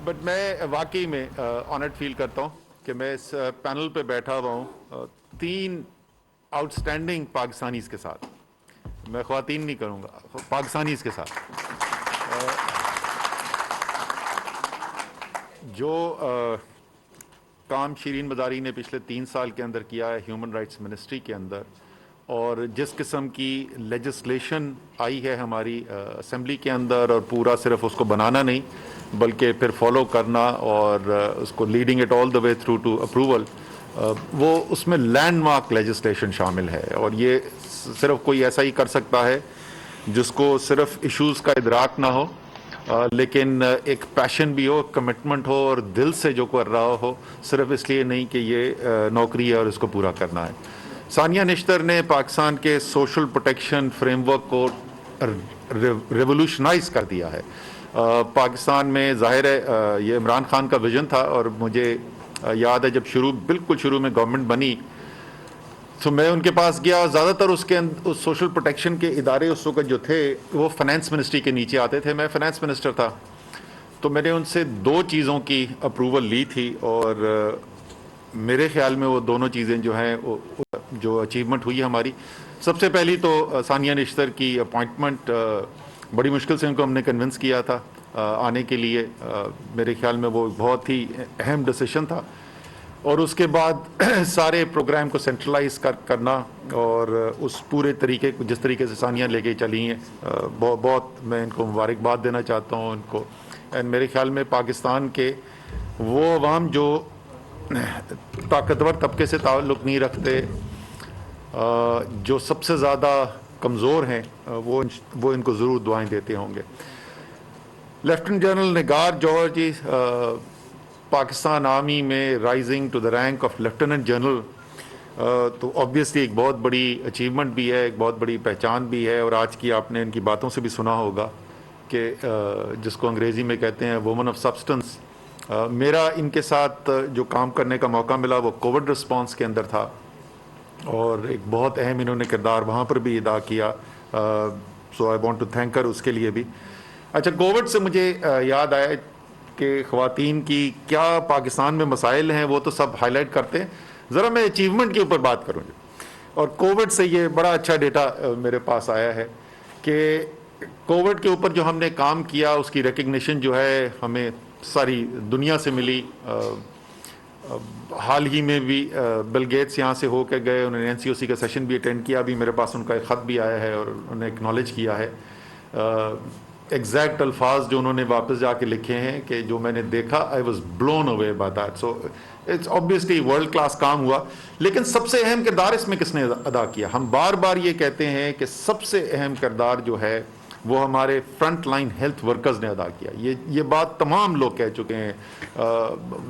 But میں واقعی میں آنرڈ فیل کرتا ہوں کہ میں اس پینل پہ بیٹھا ہوا ہوں 3 آؤٹ اسٹینڈنگ پاکستانیز کے ساتھ. میں خواتین نہیں کروں گا، پاکستانیز کے ساتھ جو کام شیرین مزاری نے پچھلے 3 سال کے اندر کیا ہے ہیومن رائٹس منسٹری کے اندر، اور جس قسم کی لیجسلیشن آئی ہے ہماری اسمبلی کے اندر، اور پورا صرف اس کو بنانا نہیں بلکہ پھر فالو کرنا اور اس کو leading it all the way through to approval, وہ اس میں لینڈ مارک لیجسلیشن شامل ہے. اور یہ صرف کوئی ایسا ہی کر سکتا ہے جس کو صرف ایشوز کا ادراک نہ ہو لیکن ایک پیشن بھی ہو، کمٹمنٹ ہو، اور دل سے جو کر رہا ہو، صرف اس لیے نہیں کہ یہ نوکری ہے اور اس کو پورا کرنا ہے. ثانیہ نشتر نے پاکستان کے سوشل پروٹیکشن فریم ورک کو ریولوشنائز کر دیا ہے. پاکستان میں ظاہر ہے یہ عمران خان کا ویژن تھا، اور مجھے یاد ہے جب بالکل شروع میں گورنمنٹ بنی تو میں ان کے پاس گیا. زیادہ تر اس سوشل پروٹیکشن کے ادارے اس وقت جو تھے وہ فائنانس منسٹری کے نیچے آتے تھے. میں فائنانس منسٹر تھا، تو میں نے ان سے 2 چیزوں کی اپروول لی تھی، اور میرے خیال میں وہ دونوں چیزیں جو ہیں جو اچیومنٹ ہوئی ہماری. سب سے پہلی تو ثانیہ نشتر کی اپوائنٹمنٹ، بڑی مشکل سے ان کو ہم نے کنونس کیا تھا آنے کے لیے. میرے خیال میں وہ بہت ہی اہم ڈیسیشن تھا. اور اس کے بعد سارے پروگرام کو سینٹرلائز کرنا، اور اس پورے طریقے کو جس طریقے سے ثانیہ لے کے چلی ہیں، بہت میں ان کو مبارکباد دینا چاہتا ہوں ان کو. میرے خیال میں پاکستان کے وہ عوام جو طاقتور طبقے سے تعلق نہیں رکھتے، جو سب سے زیادہ کمزور ہیں، وہ ان کو ضرور دعائیں دیتے ہوں گے. Lieutenant general Nigar Johar ji Pakistan army میں rising to the rank of lieutenant general, تو آبویسلی ایک بہت بڑی اچیومنٹ بھی ہے، ایک بہت بڑی پہچان بھی ہے. اور آج کی آپ نے ان کی باتوں سے بھی سنا ہوگا کہ جس کو انگریزی میں کہتے ہیں وومن آف سبسٹنس. میرا ان کے ساتھ جو کام کرنے کا موقع ملا وہ کووڈ رسپانس کے اندر تھا، اور ایک بہت اہم انہوں نے کردار وہاں پر بھی ادا کیا. سو آئی وانٹ ٹو تھینک ہر اس کے لیے بھی. اچھا، کووڈ سے مجھے یاد آیا کہ خواتین کی کیا پاکستان میں مسائل ہیں، وہ تو سب ہائی لائٹ کرتے ہیں. ذرا میں اچیومنٹ کے اوپر بات کروں گی. اور کووڈ سے یہ بڑا اچھا ڈیٹا میرے پاس آیا ہے کہ کووڈ کے اوپر جو ہم نے کام کیا اس کی ریکگنیشن جو ہے ہمیں ساری دنیا سے ملی. حال ہی میں بھی بل گیٹس یہاں سے ہو کے گئے، انہوں نے NCOC کا سیشن بھی اٹینڈ کیا. ابھی میرے پاس ان کا ایک خط بھی آیا ہے اور انہوں نے اکنالج کیا ہے. ایگزیکٹ الفاظ جو انہوں نے واپس جا کے لکھے ہیں کہ جو میں نے دیکھا I was blown away by that. So it's obviously world class کام ہوا. لیکن سب سے اہم کردار اس میں کس نے ادا کیا؟ ہم بار بار یہ کہتے ہیں کہ سب سے اہم کردار جو ہے وہ ہمارے فرنٹ لائن ہیلتھ ورکرز نے ادا کیا. یہ بات تمام لوگ کہہ چکے ہیں،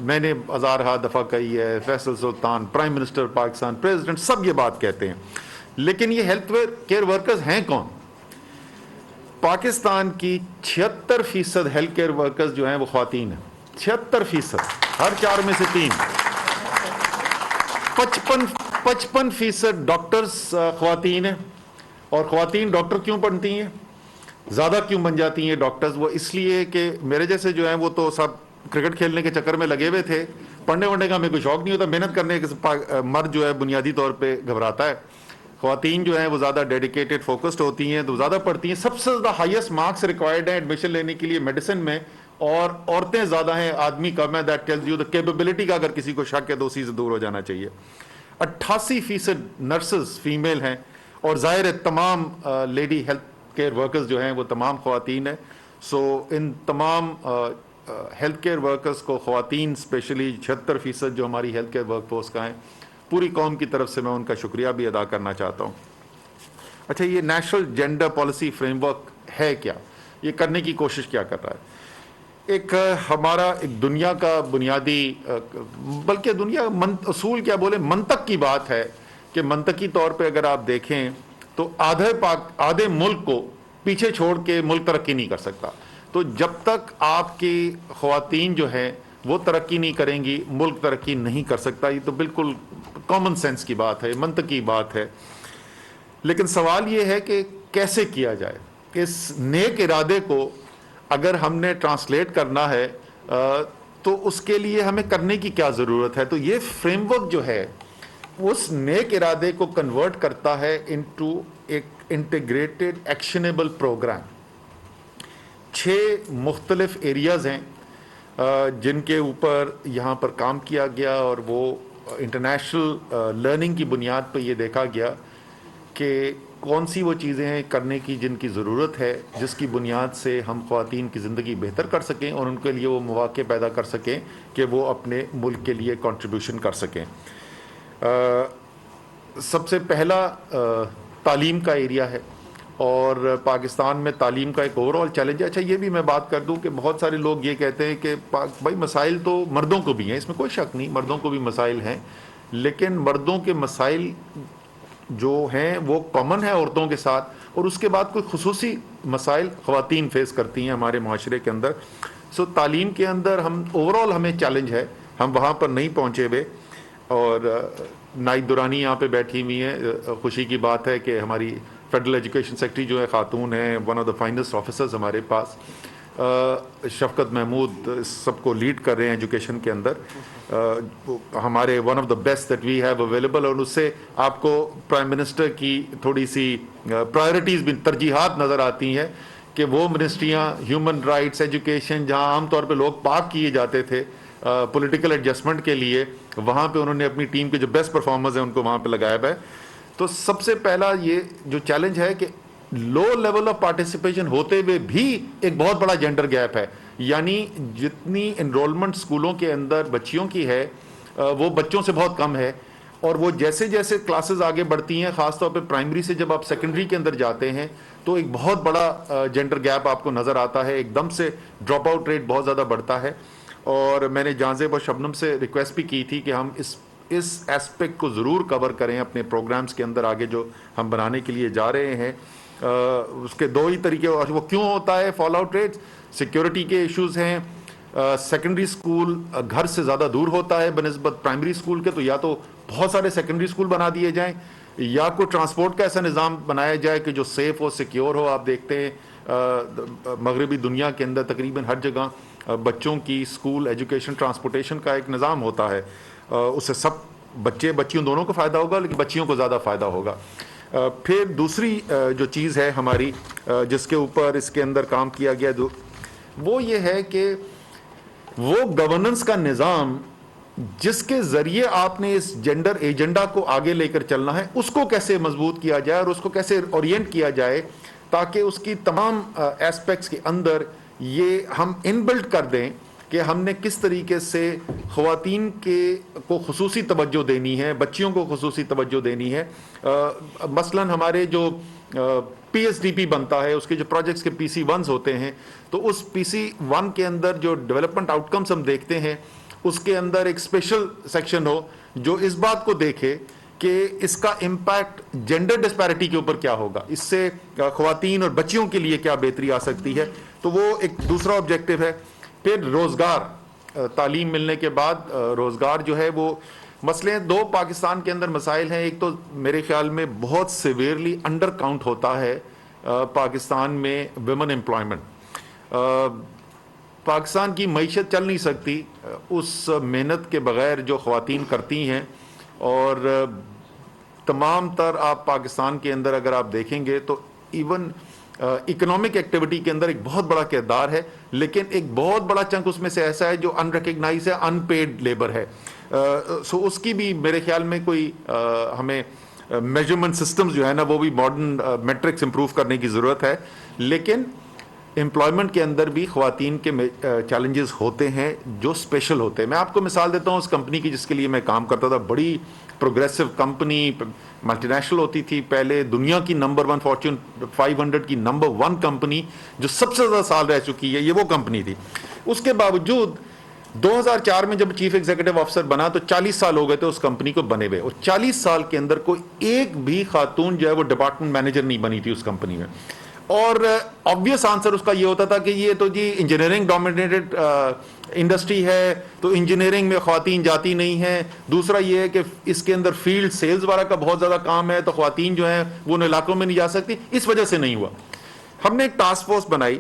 میں نے ہزارہا دفعہ کہی ہے، فیصل سلطان، پرائم منسٹر پاکستان، پریزیڈنٹ، سب یہ بات کہتے ہیں. لیکن یہ ہیلتھ کیئر ورکرز ہیں کون؟ پاکستان کی 76% ہیلتھ کیئر ورکرز جو ہیں وہ خواتین ہیں. 76%، ہر 4 میں سے 3. 55% ڈاکٹرز خواتین ہیں. اور خواتین ڈاکٹر کیوں بنتی ہیں، زیادہ کیوں بن جاتی ہیں ڈاکٹرز؟ وہ اس لیے کہ میرے جیسے جو ہیں وہ تو سب کرکٹ کھیلنے کے چکر میں لگے ہوئے تھے، پڑھنے وڑھنے کا ہمیں کوئی شوق نہیں ہوتا. محنت کرنے کے مرد جو ہے بنیادی طور پہ گھبراتا ہے. خواتین جو ہیں وہ زیادہ ڈیڈیکیٹڈ فوکسڈ ہوتی ہیں تو زیادہ پڑھتی ہیں. سب سے زیادہ ہائیسٹ مارکس ریکوائرڈ ہیں ایڈمیشن لینے کے لیے میڈیسن میں، اور عورتیں زیادہ ہیں، آدمی کم ہے. That tells you the capability کا اگر کسی کو شک ہے تو اسی سے دور ہو جانا چاہیے. 88% نرسز فیمیل ہیں، اور ظاہر ہے تمام لیڈی ہیلتھ کیئر ورکرز جو ہیں وہ تمام خواتین ہیں. سو ان تمام ہیلتھ کیئر ورکرز کو، خواتین اسپیشلی 76% جو ہماری ہیلتھ کیئر ورک فورس کا ہیں، پوری قوم کی طرف سے میں ان کا شکریہ بھی ادا کرنا چاہتا ہوں. اچھا، یہ national gender policy frame work ہے کیا؟ یہ کرنے کی کوشش کیا کر رہا ہے؟ ایک ہمارا ایک دنیا کا بنیادی، بلکہ دنیا اصول کیا بولے، منطق کی بات ہے کہ منطقی طور پہ اگر آپ دیکھیں تو آدھے ملک کو پیچھے چھوڑ کے ملک ترقی نہیں کر سکتا. تو جب تک آپ کی خواتین جو ہیں وہ ترقی نہیں کریں گی، ملک ترقی نہیں کر سکتا. یہ تو بالکل کامن سینس کی بات ہے، منطقی بات ہے. لیکن سوال یہ ہے کہ کیسے کیا جائے؟ اس نیک ارادے کو اگر ہم نے ٹرانسلیٹ کرنا ہے تو اس کے لیے ہمیں کرنے کی کیا ضرورت ہے. تو یہ فریم ورک جو ہے اس نیک ارادے کو کنورٹ کرتا ہے انٹو ایک انٹیگریٹڈ ایکشنیبل پروگرام. 6 مختلف ایریاز ہیں جن کے اوپر یہاں پر کام کیا گیا, اور وہ انٹرنیشنل لرننگ کی بنیاد پہ یہ دیکھا گیا کہ کون سی وہ چیزیں ہیں کرنے کی جن کی ضرورت ہے, جس کی بنیاد سے ہم خواتین کی زندگی بہتر کر سکیں اور ان کے لیے وہ مواقع پیدا کر سکیں کہ وہ اپنے ملک کے لیے کنٹریبیوشن کر سکیں. سب سے پہلا تعلیم کا ایریا ہے, اور پاکستان میں تعلیم کا ایک اوور آل چیلنج ہے. اچھا یہ بھی میں بات کر دوں کہ بہت سارے لوگ یہ کہتے ہیں کہ بھائی مسائل تو مردوں کو بھی ہیں, اس میں کوئی شک نہیں, مردوں کو بھی مسائل ہیں, لیکن مردوں کے مسائل جو ہیں وہ کامن ہے عورتوں کے ساتھ, اور اس کے بعد کوئی خصوصی مسائل خواتین فیس کرتی ہیں ہمارے معاشرے کے اندر. سو تعلیم کے اندر ہم اوور آل ہمیں چیلنج ہے, ہم وہاں پر نہیں پہنچے ہوئے. اور نائب درانی یہاں پہ بیٹھی ہوئی ہیں, خوشی کی بات ہے کہ ہماری فیڈرل ایجوکیشن سیکرٹری جو ہے خاتون ہیں, one of the finest officers ہمارے پاس. شفقت محمود سب کو لیڈ کر رہے ہیں ایجوکیشن کے اندر, ہمارے one of the best that we have available. اور اس سے آپ کو پرائم منسٹر کی تھوڑی سی پرائرٹیز بھی, ترجیحات نظر آتی ہیں کہ وہ منسٹریاں ہیومن رائٹس, ایجوکیشن, جہاں عام طور پہ لوگ پاک کیے جاتے تھے پولیٹیکل ایڈجسٹمنٹ کے لیے, وہاں پہ انہوں نے اپنی ٹیم کے جو بیسٹ پرفارمرز ہیں ان کو وہاں پہ لگایا ہوا ہے. تو سب سے پہلا یہ جو چیلنج ہے کہ لو لیول آف پارٹیسپیشن ہوتے ہوئے بھی ایک بہت بڑا جینڈر گیپ ہے. یعنی جتنی انرولمنٹ اسکولوں کے اندر بچیوں کی ہے وہ بچوں سے بہت کم ہے, اور وہ جیسے جیسے کلاسز آگے بڑھتی ہیں, خاص طور پہ پرائمری سے جب آپ سیکنڈری کے اندر جاتے ہیں تو ایک بہت بڑا جینڈر گیپ آپ کو نظر آتا ہے, ایک دم سے ڈراپ آؤٹ ریٹ بہت زیادہ بڑھتا ہے. اور میں نے جہاں زیب اور شبنم سے ریکویسٹ بھی کی تھی کہ ہم اس ایسپیکٹ کو ضرور کور کریں اپنے پروگرامز کے اندر آگے جو ہم بنانے کے لیے جا رہے ہیں. اس کے 2 ہی طریقے, اور وہ کیوں ہوتا ہے فال آؤٹ ریٹ, سیکیورٹی کے ایشوز ہیں, سیکنڈری اسکول گھر سے زیادہ دور ہوتا ہے بنسبت پرائمری اسکول کے, تو یا تو بہت سارے سیکنڈری اسکول بنا دیے جائیں, یا کوئی ٹرانسپورٹ کا ایسا نظام بنایا جائے کہ جو سیف ہو, سیکیور ہو. آپ دیکھتے ہیں مغربی دنیا کے اندر تقریباً ہر جگہ بچوں کی اسکول ایجوکیشن ٹرانسپورٹیشن کا ایک نظام ہوتا ہے, اس سے سب بچیوں دونوں کو فائدہ ہوگا, لیکن بچیوں کو زیادہ فائدہ ہوگا. پھر دوسری جو چیز ہے ہماری جس کے اوپر اس کے اندر کام کیا گیا وہ یہ ہے کہ وہ گورننس کا نظام جس کے ذریعے آپ نے اس جینڈر ایجنڈا کو آگے لے کر چلنا ہے, اس کو کیسے مضبوط کیا جائے اور اس کو کیسے اورینٹ کیا جائے تاکہ اس کی تمام ایسپیکٹس کے اندر یہ ہم ان بلڈ کر دیں کہ ہم نے کس طریقے سے خواتین کو خصوصی توجہ دینی ہے, بچیوں کو خصوصی توجہ دینی ہے. مثلاً ہمارے جو پی ایس ڈی پی بنتا ہے, اس کے جو پروجیکٹس کے پی سی ونز ہوتے ہیں, تو اس پی سی ون کے اندر جو ڈیولپمنٹ آؤٹ کمس ہم دیکھتے ہیں اس کے اندر ایک اسپیشل سیکشن ہو جو اس بات کو دیکھے کہ اس کا امپیکٹ جینڈر ڈسپیرٹی کے اوپر کیا ہوگا, اس سے خواتین اور بچیوں کے لیے کیا بہتری آ سکتی ہے. تو وہ ایک دوسرا آبجیکٹو ہے. پھر روزگار, تعلیم ملنے کے بعد روزگار جو ہے وہ مسئلے 2 پاکستان کے اندر مسائل ہیں. ایک تو میرے خیال میں بہت سیویئرلی انڈر کاؤنٹ ہوتا ہے پاکستان میں ویمن امپلائمنٹ. پاکستان کی معیشت چل نہیں سکتی اس محنت کے بغیر جو خواتین کرتی ہیں, اور تمام تر آپ پاکستان کے اندر اگر آپ دیکھیں گے تو ایون اکنامک ایکٹیویٹی کے اندر ایک بہت بڑا کردار ہے, لیکن ایک بہت بڑا چنک اس میں سے ایسا ہے جو ان ریکگنائز ہے, ان پیڈ لیبر ہے. سو اس کی بھی میرے خیال میں کوئی ہمیں میجرمنٹ سسٹمز جو ہے نا وہ بھی ماڈرن میٹرکس امپروو کرنے کی ضرورت ہے. لیکن امپلائمنٹ کے اندر بھی خواتین کے چیلنجز ہوتے ہیں جو اسپیشل ہوتے ہیں. میں آپ کو مثال دیتا ہوں اس کمپنی کی جس کے لیے میں کام کرتا تھا, بڑی پروگریسو کمپنی, ملٹی نیشنل ہوتی تھی پہلے, دنیا کی نمبر 1 فارچون 500 کی نمبر 1 کمپنی جو سب سے زیادہ سال رہ چکی ہے, یہ وہ کمپنی تھی. اس کے باوجود 2004 میں جب چیف ایگزیکٹو آفیسر بنا تو 40 سال ہو گئے تھے اس کمپنی کو بنے ہوئے, اور 40 سال کے اندر کوئی ایک بھی خاتون جو ہے وہ ڈپارٹمنٹ مینیجر نہیں بنی تھی اس کمپنی میں. اور آبویس آنسر اس کا یہ ہوتا تھا کہ یہ تو جی انجینئرنگ ڈومینیٹڈ انڈسٹری ہے تو انجینئرنگ میں خواتین جاتی نہیں ہیں. دوسرا یہ ہے کہ اس کے اندر فیلڈ سیلز والا کا بہت زیادہ کام ہے تو خواتین جو ہیں وہ ان علاقوں میں نہیں جا سکتی, اس وجہ سے نہیں ہوا. ہم نے ایک ٹاسک فورس بنائی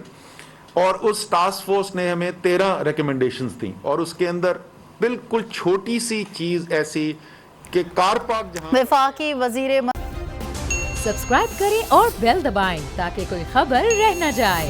اور اس ٹاسک فورس نے ہمیں 13 ریکمنڈیشنز دیں اور اس کے اندر بالکل چھوٹی سی چیز ایسی کہ کار پارک جہاں وفاقی وزیر سبسکرائب کریں اور بیل دبائیں تاکہ کوئی خبر رہ نہ جائے.